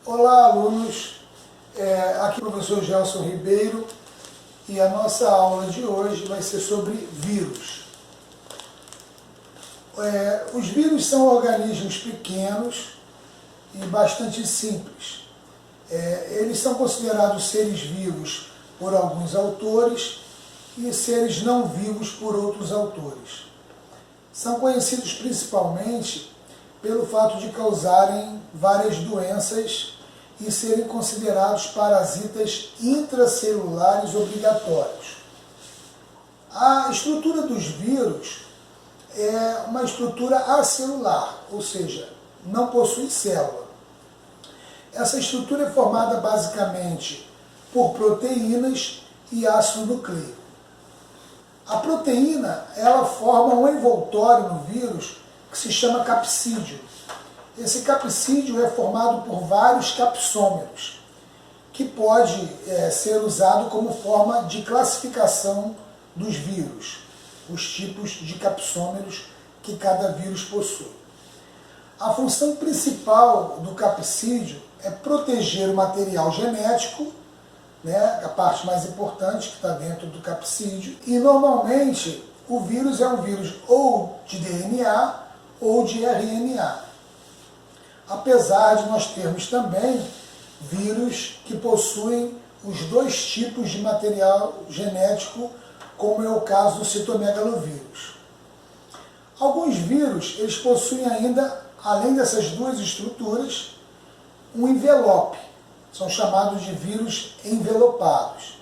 Olá, alunos. Aqui é o professor Gelson Ribeiro e a nossa aula de hoje vai ser sobre vírus. Os vírus são organismos pequenos e bastante simples. Eles são considerados seres vivos por alguns autores e seres não vivos por outros autores. São conhecidos principalmente pelo fato de causarem várias doenças e serem considerados parasitas intracelulares obrigatórios. A estrutura dos vírus é uma estrutura acelular, ou seja, não possui célula. Essa estrutura é formada basicamente por proteínas e ácido nucleico. A proteína, ela forma um envoltório no vírus que se chama capsídeo. Esse capsídeo é formado por vários capsômeros, que pode ser usado como forma de classificação dos vírus, os tipos de capsômeros que cada vírus possui. A função principal do capsídeo é proteger o material genético, a parte mais importante que está dentro do capsídeo, e normalmente o vírus é um vírus ou de DNA ou de RNA. Apesar de nós termos também vírus que possuem os dois tipos de material genético, como é o caso do citomegalovírus. Alguns vírus, eles possuem ainda, além dessas duas estruturas, um envelope. São chamados de vírus envelopados.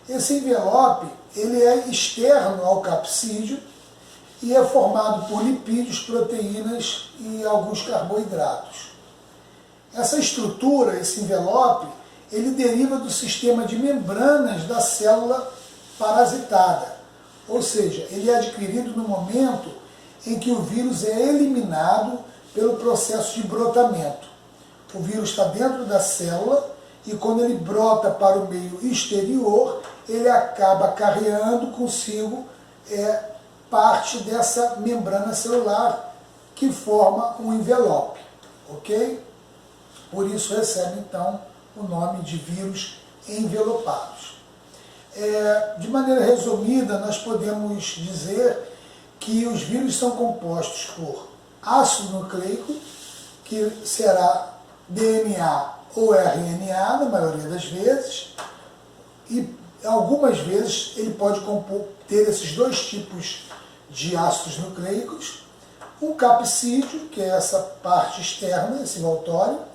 Esse envelope, ele é externo ao capsídeo e é formado por lipídios, proteínas e alguns carboidratos. Essa estrutura, esse envelope, ele deriva do sistema de membranas da célula parasitada. Ou seja, ele é adquirido no momento em que o vírus é eliminado pelo processo de brotamento. O vírus está dentro da célula e quando ele brota para o meio exterior, ele acaba carregando consigo parte dessa membrana celular que forma um envelope, ok? Por isso recebe então o nome de vírus envelopados. De maneira resumida, nós podemos dizer que os vírus são compostos por ácido nucleico, que será DNA ou RNA, na maioria das vezes, e algumas vezes ele pode ter esses dois tipos de ácidos nucleicos, um capsídeo, que é essa parte externa, esse envoltório,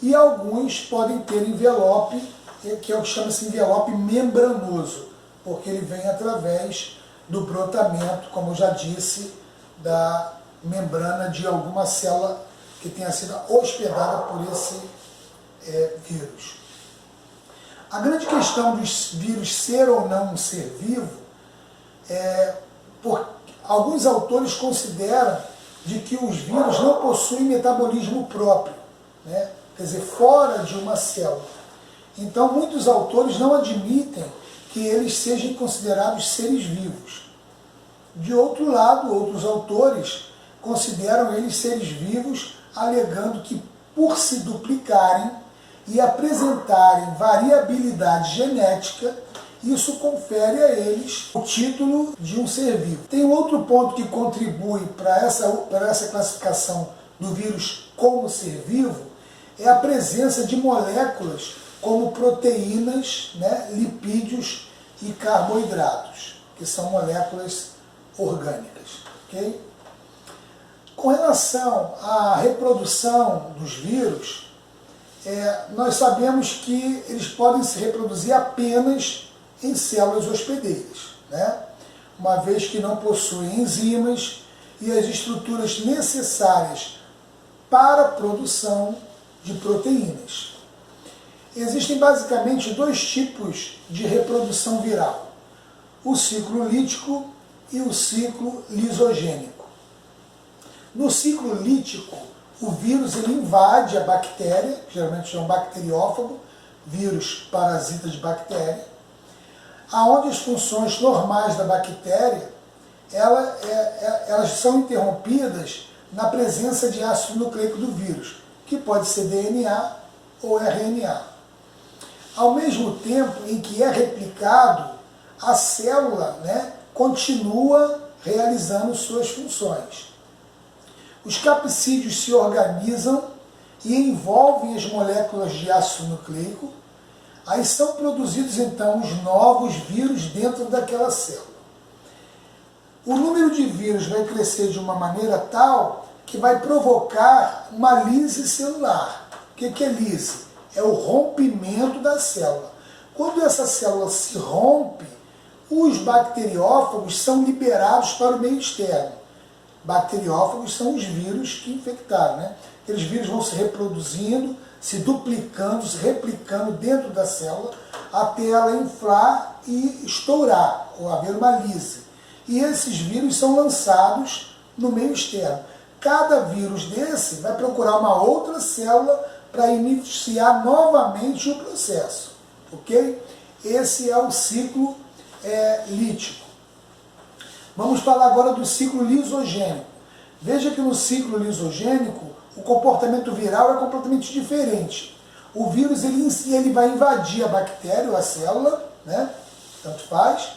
e alguns podem ter envelope, que é o que chama-se envelope membranoso, porque ele vem através do brotamento, como eu já disse, da membrana de alguma célula que tenha sido hospedada por esse vírus. A grande questão dos vírus ser ou não um ser vivo alguns autores consideram de que os vírus não possuem metabolismo próprio, quer dizer, fora de uma célula. Então, muitos autores não admitem que eles sejam considerados seres vivos. De outro lado, outros autores consideram eles seres vivos, alegando que, por se duplicarem e apresentarem variabilidade genética, isso confere a eles o título de um ser vivo. Tem outro ponto que contribui para essa classificação do vírus como ser vivo, é a presença de moléculas como proteínas, lipídios e carboidratos, que são moléculas orgânicas. Okay? Com relação à reprodução dos vírus, nós sabemos que eles podem se reproduzir apenas em células hospedeiras, uma vez que não possuem enzimas e as estruturas necessárias para a produção de proteínas. Existem basicamente dois tipos de reprodução viral, o ciclo lítico e o ciclo lisogênico. No ciclo lítico, o vírus ele invade a bactéria, que geralmente é um bacteriófago, vírus parasita de bactéria, aonde as funções normais da bactéria elas são interrompidas na presença de ácido nucleico do vírus, que pode ser DNA ou RNA. Ao mesmo tempo em que é replicado, a célula, né, continua realizando suas funções. Os capsídeos se organizam e envolvem as moléculas de ácido nucleico. Aí são produzidos então os novos vírus dentro daquela célula. O número de vírus vai crescer de uma maneira tal que vai provocar uma lise celular. O que é lise? É o rompimento da célula. Quando essa célula se rompe, os bacteriófagos são liberados para o meio externo. Bacteriófagos são os vírus que infectaram, né? Aqueles vírus vão se reproduzindo, se duplicando, se replicando dentro da célula, até ela inflar e estourar, ou haver uma lise. E esses vírus são lançados no meio externo. Cada vírus desse vai procurar uma outra célula para iniciar novamente o processo. Ok? Esse é o ciclo lítico. Vamos falar agora do ciclo lisogênico. Veja que no ciclo lisogênico o comportamento viral é completamente diferente. O vírus ele vai invadir a bactéria ou a célula, né? Tanto faz,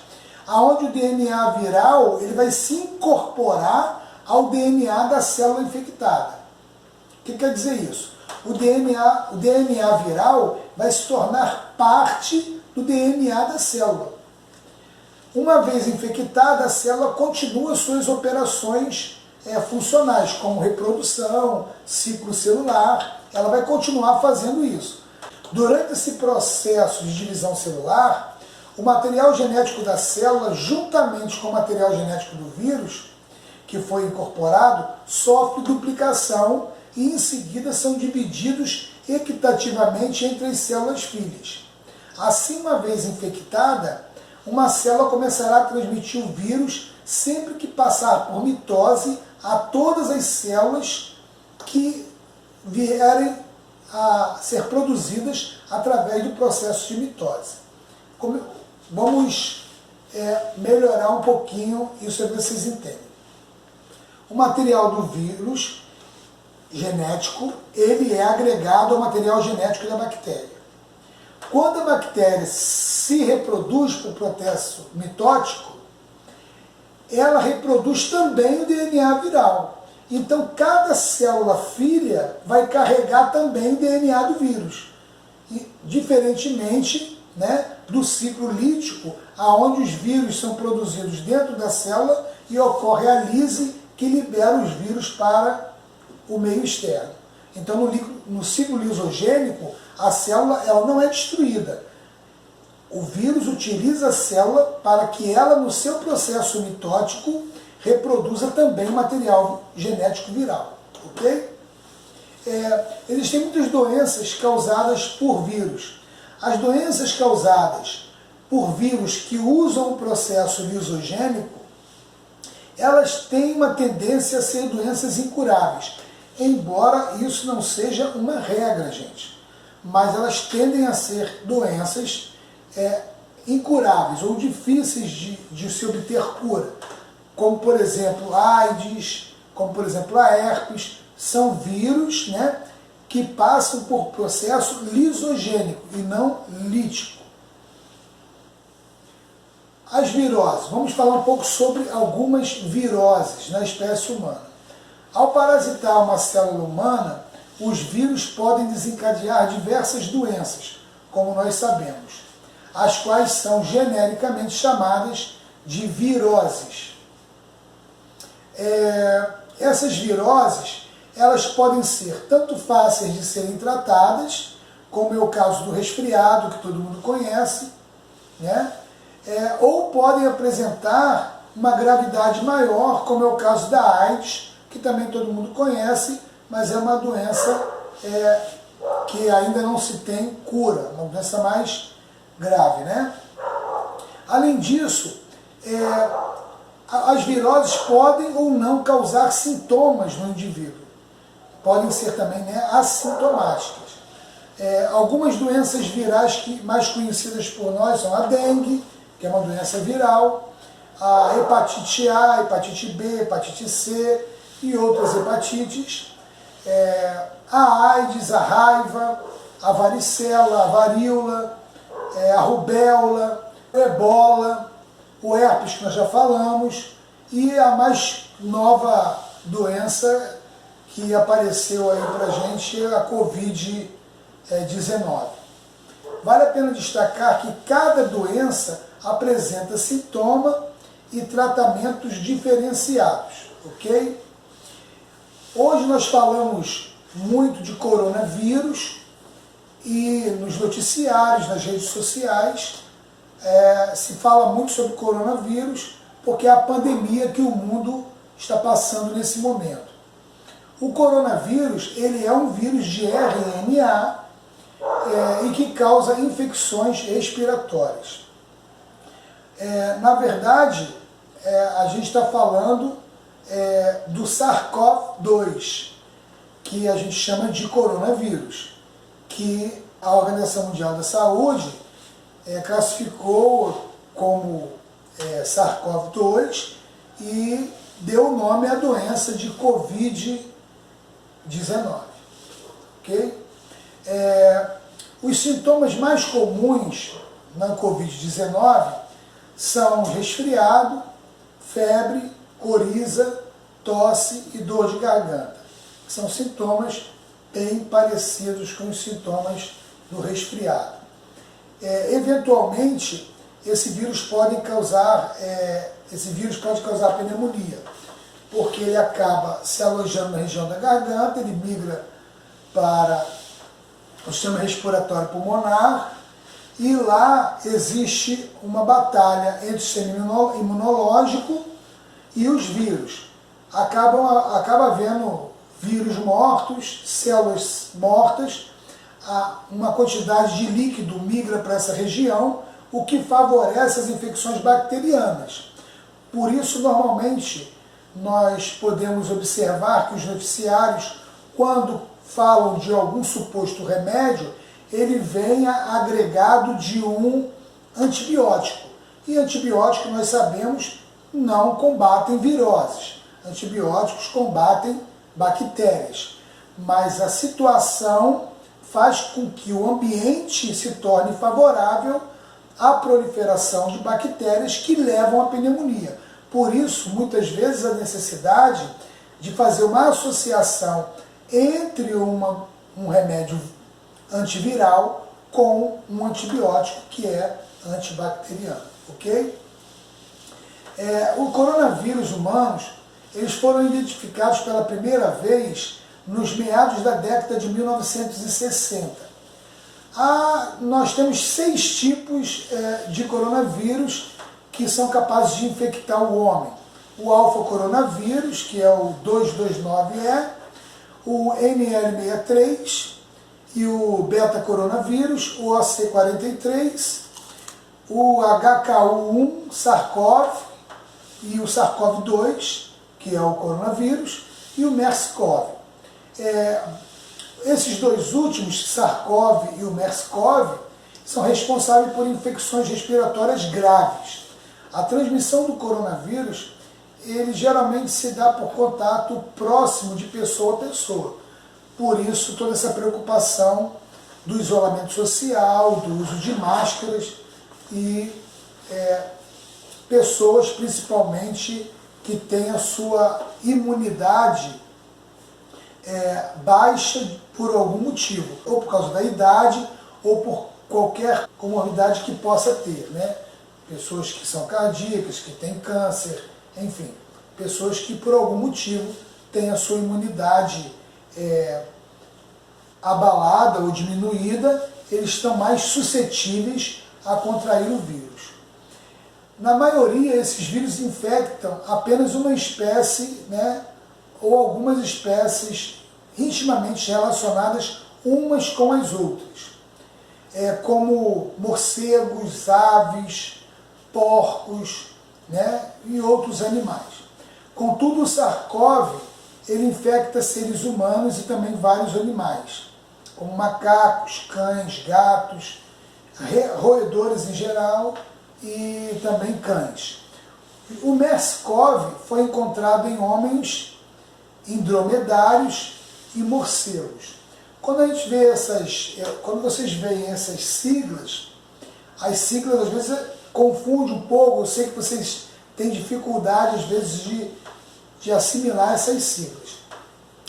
aonde o DNA viral ele vai se incorporar ao DNA da célula infectada. O que quer dizer isso? O DNA viral vai se tornar parte do DNA da célula. Uma vez infectada, a célula continua suas operações funcionais, como reprodução, ciclo celular, ela vai continuar fazendo isso. Durante esse processo de divisão celular, o material genético da célula, juntamente com o material genético do vírus, que foi incorporado, sofre duplicação e em seguida são divididos equitativamente entre as células filhas. Assim, uma vez infectada, uma célula começará a transmitir o vírus sempre que passar por mitose a todas as células que vierem a ser produzidas através do processo de mitose. Vamos melhorar um pouquinho isso para vocês entenderem. O material do vírus genético, ele é agregado ao material genético da bactéria. Quando a bactéria se reproduz por processo mitótico, ela reproduz também o DNA viral. Então, cada célula filha vai carregar também o DNA do vírus. E, diferentemente, né, do ciclo lítico, onde os vírus são produzidos dentro da célula e ocorre a lise que libera os vírus para o meio externo. Então, no ciclo lisogênico, a célula ela não é destruída. O vírus utiliza a célula para que ela, no seu processo mitótico, reproduza também o material genético viral. Ok? Existem muitas doenças causadas por vírus. As doenças causadas por vírus que usam o processo lisogênico, elas têm uma tendência a ser doenças incuráveis. Embora isso não seja uma regra, gente. Mas elas tendem a ser doenças incuráveis ou difíceis de se obter cura. Como, por exemplo, a AIDS, como, por exemplo, a herpes. São vírus, né, que passam por processo lisogênico e não lítico. As viroses. Vamos falar um pouco sobre algumas viroses na espécie humana. Ao parasitar uma célula humana, os vírus podem desencadear diversas doenças, como nós sabemos, as quais são genericamente chamadas de viroses. Essas viroses, elas podem ser tanto fáceis de serem tratadas, como é o caso do resfriado, que todo mundo conhece, né? Ou podem apresentar uma gravidade maior, como é o caso da AIDS, que também todo mundo conhece, mas é uma doença que ainda não se tem cura, uma doença mais grave, né? Além disso, as viroses podem ou não causar sintomas no indivíduo. Podem ser também, né, assintomáticas. Algumas doenças virais mais conhecidas por nós são a dengue, que é uma doença viral, a hepatite A, hepatite B, hepatite C e outras hepatites, a AIDS, a raiva, a varicela, a varíola, a rubéola, o ebola, o herpes que nós já falamos, e a mais nova doença que apareceu aí pra gente é a Covid-19. Vale a pena destacar que cada doença apresenta sintoma e tratamentos diferenciados, ok? Hoje nós falamos muito de coronavírus e nos noticiários, nas redes sociais, se fala muito sobre coronavírus porque é a pandemia que o mundo está passando nesse momento. O coronavírus, ele é um vírus de RNA e que causa infecções respiratórias. Na verdade, a gente está falando do SARS-CoV-2, que a gente chama de coronavírus, que a Organização Mundial da Saúde classificou como SARS-CoV-2 e deu o nome à doença de Covid-19. Ok? Os sintomas mais comuns na Covid-19 são resfriado, febre, coriza, tosse e dor de garganta. São sintomas bem parecidos com os sintomas do resfriado. Eventualmente, esse vírus pode causar pneumonia, porque ele acaba se alojando na região da garganta, ele migra para o sistema respiratório pulmonar, e lá existe uma batalha entre o sistema imunológico e os vírus. Acaba havendo vírus mortos, células mortas, uma quantidade de líquido migra para essa região, o que favorece as infecções bacterianas. Por isso, normalmente, nós podemos observar que os noticiários, quando falam de algum suposto remédio, ele venha agregado de um antibiótico. E antibióticos, nós sabemos, não combatem viroses. Antibióticos combatem bactérias. Mas a situação faz com que o ambiente se torne favorável à proliferação de bactérias que levam à pneumonia. Por isso, muitas vezes, a necessidade de fazer uma associação entre um remédio antiviral com um antibiótico que é antibacteriano, ok? O coronavírus humanos, eles foram identificados pela primeira vez nos meados da década de 1960. Nós temos 6 tipos de coronavírus que são capazes de infectar o homem. O alfa-coronavírus, que é o 229E, o NL63 e o beta-coronavírus, o OC43, o HKU1 SARS-CoV e o SARS-CoV-2, que é o coronavírus, e o MERS-CoV. Esses dois últimos, SARS-CoV e o MERS-CoV, são responsáveis por infecções respiratórias graves. A transmissão do coronavírus, ele geralmente se dá por contato próximo de pessoa a pessoa. Por isso, toda essa preocupação do isolamento social, do uso de máscaras e pessoas, principalmente, que têm a sua imunidade baixa por algum motivo, ou por causa da idade, ou por qualquer comorbidade que possa ter, né? Pessoas que são cardíacas, que têm câncer, enfim, pessoas que por algum motivo têm a sua imunidade abalada ou diminuída, eles estão mais suscetíveis a contrair o vírus. Na maioria, esses vírus infectam apenas uma espécie, né, ou algumas espécies intimamente relacionadas umas com as outras, como morcegos, aves, porcos, né, e outros animais. Contudo, o SARS-CoV, ele infecta seres humanos e também vários animais, como macacos, cães, gatos, roedores em geral e também cães. O MERS-CoV foi encontrado em homens, em dromedários e morcegos. Quando a gente vê quando vocês veem essas siglas, as siglas às vezes confundem um pouco, eu sei que vocês têm dificuldade às vezes de assimilar essas siglas.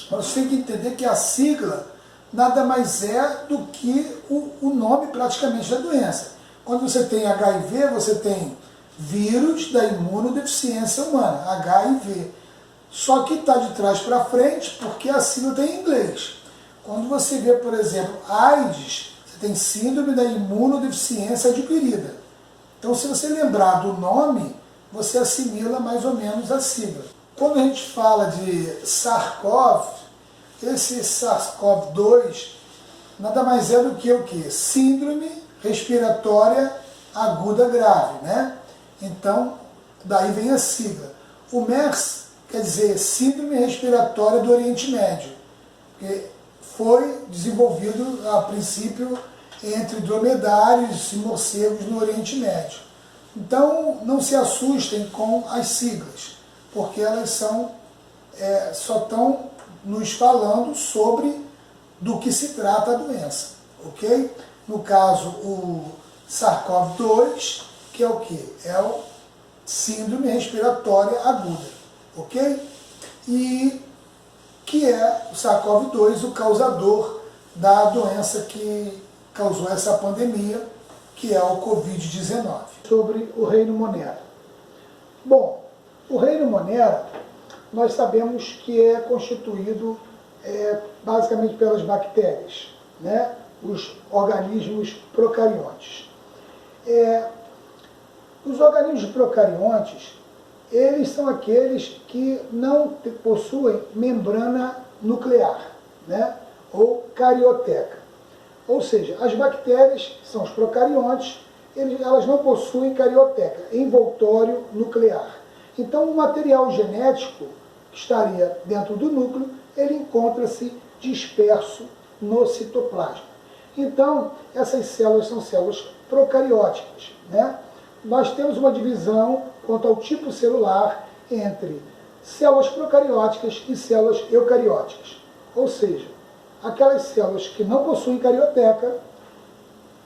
Mas você tem que entender que a sigla nada mais é do que o nome praticamente da doença. Quando você tem HIV, você tem vírus da imunodeficiência humana, HIV. Só que está de trás para frente porque a sigla tem em inglês. Quando você vê, por exemplo, AIDS, você tem síndrome da imunodeficiência adquirida. Então, se você lembrar do nome, você assimila mais ou menos a sigla. Quando a gente fala de SARS-CoV, esse SARS-CoV-2 nada mais é do que o quê? Síndrome respiratória aguda grave, né? Então, daí vem a sigla. O MERS quer dizer Síndrome Respiratória do Oriente Médio, que foi desenvolvido a princípio entre dromedários e morcegos no Oriente Médio. Então, não se assustem com as siglas, porque elas só estão nos falando sobre do que se trata a doença, ok? No caso, o SARS-CoV-2, que é o quê? É o Síndrome Respiratória Aguda, ok? E que é o SARS-CoV-2 o causador da doença que causou essa pandemia, que é o Covid-19. Sobre o reino Monera. Bom, o reino Monera, nós sabemos que é constituído basicamente pelas bactérias, né? Os organismos procariontes. Os organismos procariontes, eles são aqueles que não possuem membrana nuclear, né? Ou carioteca. Ou seja, as bactérias, que são os procariontes, elas não possuem carioteca, envoltório nuclear. Então, o material genético que estaria dentro do núcleo, ele encontra-se disperso no citoplasma. Então, essas células são células procarióticas, né? Nós temos uma divisão quanto ao tipo celular entre células procarióticas e células eucarióticas. Ou seja, aquelas células que não possuem carioteca,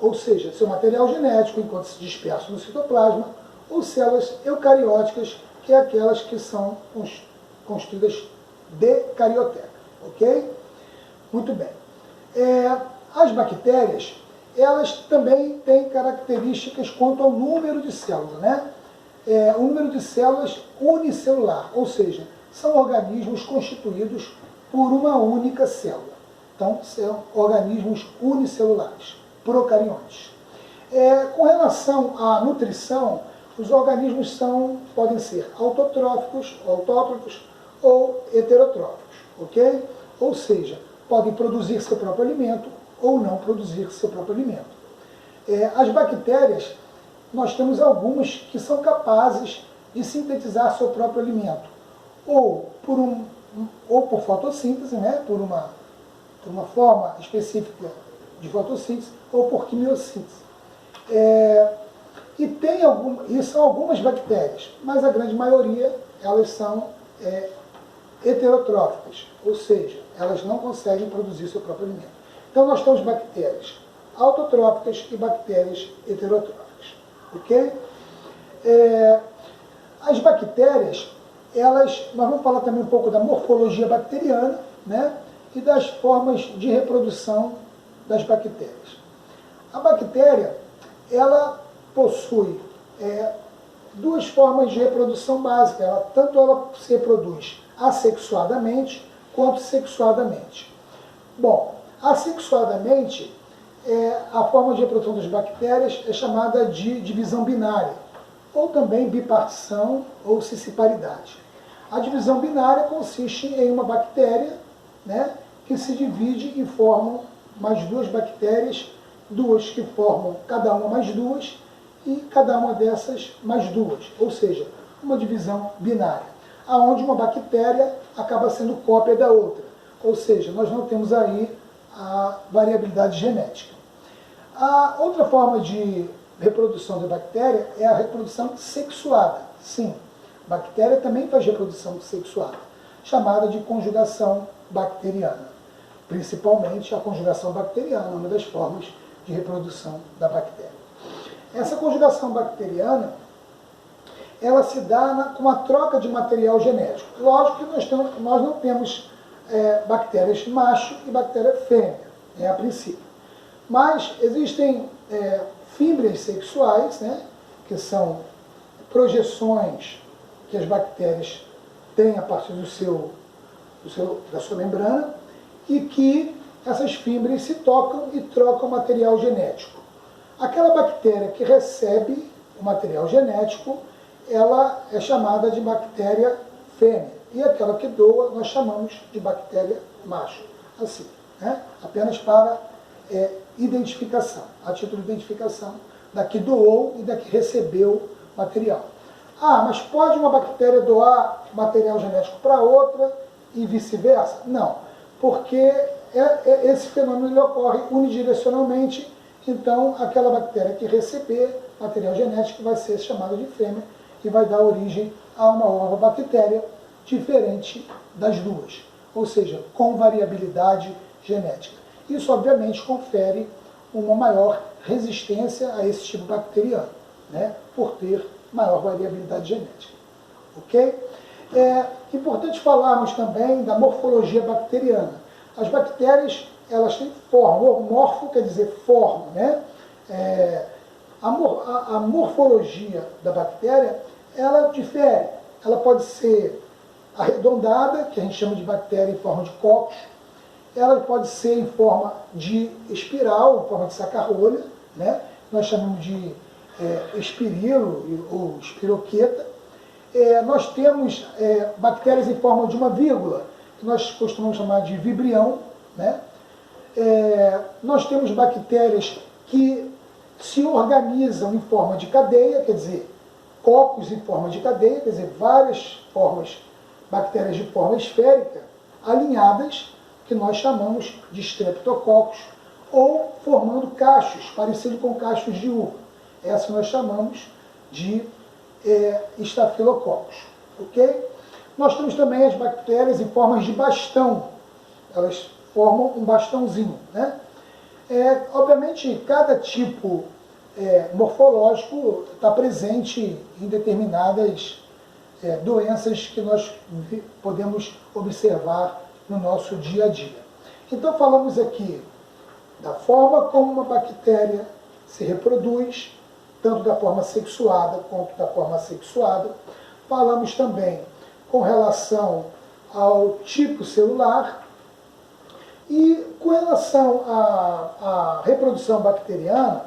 ou seja, seu material genético encontra-se disperso no citoplasma, ou células eucarióticas, que é aquelas que são constituídas de carioteca, ok? Muito bem. As bactérias, elas também têm características quanto ao número de células, né? O número de células unicelular, ou seja, são organismos constituídos por uma única célula. Então, são organismos unicelulares, procariontes. Com relação à nutrição, os organismos podem ser autotróficos, autótrofos ou heterotróficos, ok? Ou seja, podem produzir seu próprio alimento ou não produzir seu próprio alimento. As bactérias, nós temos algumas que são capazes de sintetizar seu próprio alimento, ou por fotossíntese, né? por uma forma específica de fotossíntese, ou por quimiossíntese. E são algumas bactérias, mas a grande maioria, elas são heterotróficas, ou seja, elas não conseguem produzir seu próprio alimento. Então nós temos bactérias autotróficas e bactérias heterotróficas, ok? As bactérias, nós vamos falar também um pouco da morfologia bacteriana, né? E das formas de reprodução das bactérias. A bactéria, ela possui duas formas de reprodução básica. Tanto ela se reproduz assexuadamente quanto sexuadamente. Bom, assexuadamente, a forma de reprodução das bactérias é chamada de divisão binária, ou também bipartição ou cisciparidade. A divisão binária consiste em uma bactéria, né, que se divide e formam mais duas bactérias, duas que formam cada uma mais duas, e cada uma dessas mais duas, ou seja, uma divisão binária, aonde uma bactéria acaba sendo cópia da outra, ou seja, nós não temos aí a variabilidade genética. A outra forma de reprodução da bactéria é a reprodução sexuada. Sim, a bactéria também faz reprodução sexuada, chamada de conjugação bacteriana. principalmente a conjugação bacteriana, uma das formas de reprodução da bactéria. Essa conjugação bacteriana, ela se dá com a troca de material genético. Lógico que nós não temos bactérias macho e bactéria fêmea, a princípio. Mas existem fímbrias sexuais, né, que são projeções que as bactérias têm a partir da sua membrana, e que essas fímbrias se tocam e trocam material genético. Aquela bactéria que recebe o material genético, ela é chamada de bactéria fêmea. E aquela que doa, nós chamamos de bactéria macho. Assim, né? Apenas para identificação, a título de identificação da que doou e da que recebeu material. Ah, mas pode uma bactéria doar material genético para outra e vice-versa? Não, porque esse fenômeno ele ocorre unidirecionalmente. Então, aquela bactéria que receber material genético vai ser chamada de fêmea e vai dar origem a uma nova bactéria diferente das duas, ou seja, com variabilidade genética. Isso, obviamente, confere uma maior resistência a esse tipo bacteriano, né, por ter maior variabilidade genética. Ok? É importante falarmos também da morfologia bacteriana. As bactérias, elas têm forma, morfo quer dizer forma, né? A morfologia da bactéria, ela difere. Ela pode ser arredondada, que a gente chama de bactéria em forma de cocos. Ela pode ser em forma de espiral, em forma de saca-rolha, né? Nós chamamos de espirilo ou espiroqueta. Nós temos bactérias em forma de uma vírgula, que nós costumamos chamar de vibrião, né? Nós temos bactérias que se organizam em forma de cadeia, quer dizer, cocos em forma de cadeia, quer dizer, várias formas, bactérias de forma esférica, alinhadas, que nós chamamos de streptococcus, ou formando cachos, parecido com cachos de uva. Essa nós chamamos de estafilococcus. Ok? Nós temos também as bactérias em formas de bastão. Elas formam um bastãozinho, né? Obviamente, cada tipo morfológico está presente em determinadas doenças que nós podemos observar no nosso dia a dia. Então, falamos aqui da forma como uma bactéria se reproduz, tanto da forma sexuada quanto da forma assexuada. Falamos também com relação ao tipo celular. E com relação à reprodução bacteriana,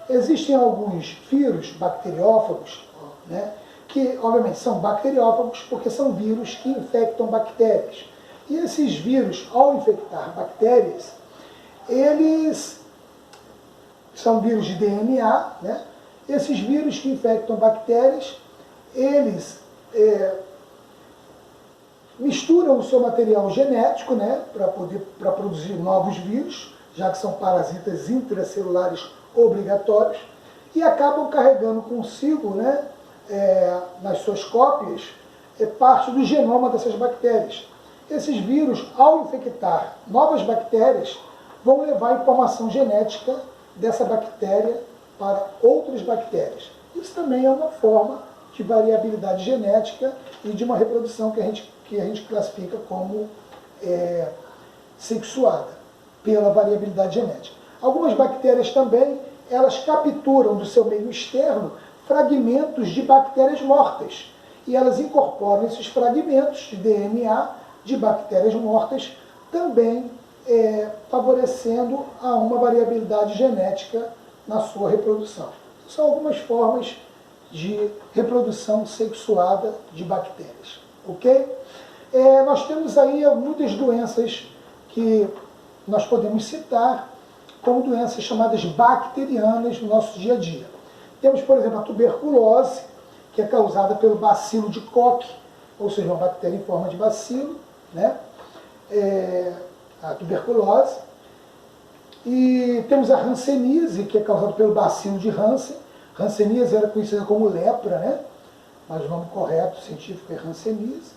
existem alguns vírus bacteriófagos, né, que obviamente são bacteriófagos porque são vírus que infectam bactérias. E esses vírus, ao infectar bactérias, eles são vírus de DNA, né? Esses vírus que infectam bactérias, eles misturam o seu material genético, né, para produzir novos vírus, já que são parasitas intracelulares obrigatórios, e acabam carregando consigo, né, nas suas cópias, parte do genoma dessas bactérias. Esses vírus, ao infectar novas bactérias, vão levar a informação genética dessa bactéria para outras bactérias. Isso também é uma forma de variabilidade genética e de uma reprodução que a gente classifica como sexuada, pela variabilidade genética. Algumas bactérias também, elas capturam do seu meio externo fragmentos de bactérias mortas, e elas incorporam esses fragmentos de DNA de bactérias mortas, também favorecendo a uma variabilidade genética na sua reprodução. São algumas formas de reprodução sexuada de bactérias. Ok? Nós temos aí muitas doenças que nós podemos citar como doenças chamadas bacterianas no nosso dia a dia. Temos, por exemplo, a tuberculose, que é causada pelo bacilo de Koch, ou seja, uma bactéria em forma de bacilo, né? A tuberculose. E temos a hanseníase, que é causada pelo bacilo de Hansen. Hanseníase era conhecida como lepra, né? Mas o nome correto científico é hanseníase,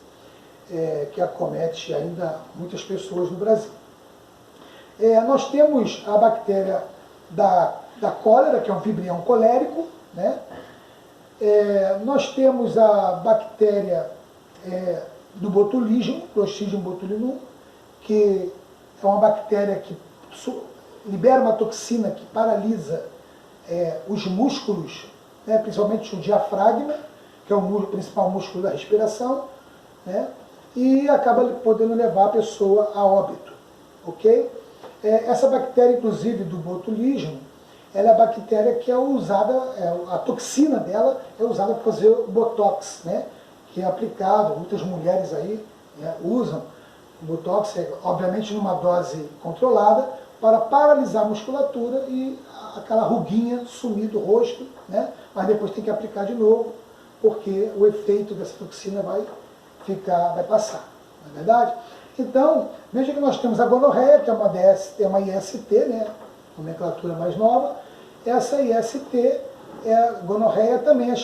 que acomete ainda muitas pessoas no Brasil. Nós temos a bactéria da cólera, que é um vibrião colérico, né? Nós temos a bactéria do botulismo, Clostridium botulinum, que é uma bactéria que libera uma toxina que paralisa os músculos, né? Principalmente o diafragma, que é o principal músculo da respiração, né? E acaba podendo levar a pessoa a óbito, ok? Essa bactéria, inclusive, do botulismo, ela é a bactéria que é usada, a toxina dela é usada para fazer o botox, né? Que é aplicado, muitas mulheres aí, né, usam o botox, obviamente numa dose controlada, para paralisar a musculatura e aquela ruguinha sumir do rosto, né? Mas depois tem que aplicar de novo, porque o efeito dessa toxina vai passar, não é verdade? Então, veja que nós temos a gonorreia, que é uma IST, né? Nomenclatura mais nova. Essa IST, a gonorreia, também é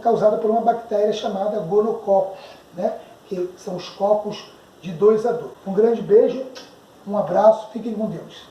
causada por uma bactéria chamada gonococcus, né? Que são os cocos de 2 adultos. Um grande beijo, um abraço, fiquem com Deus.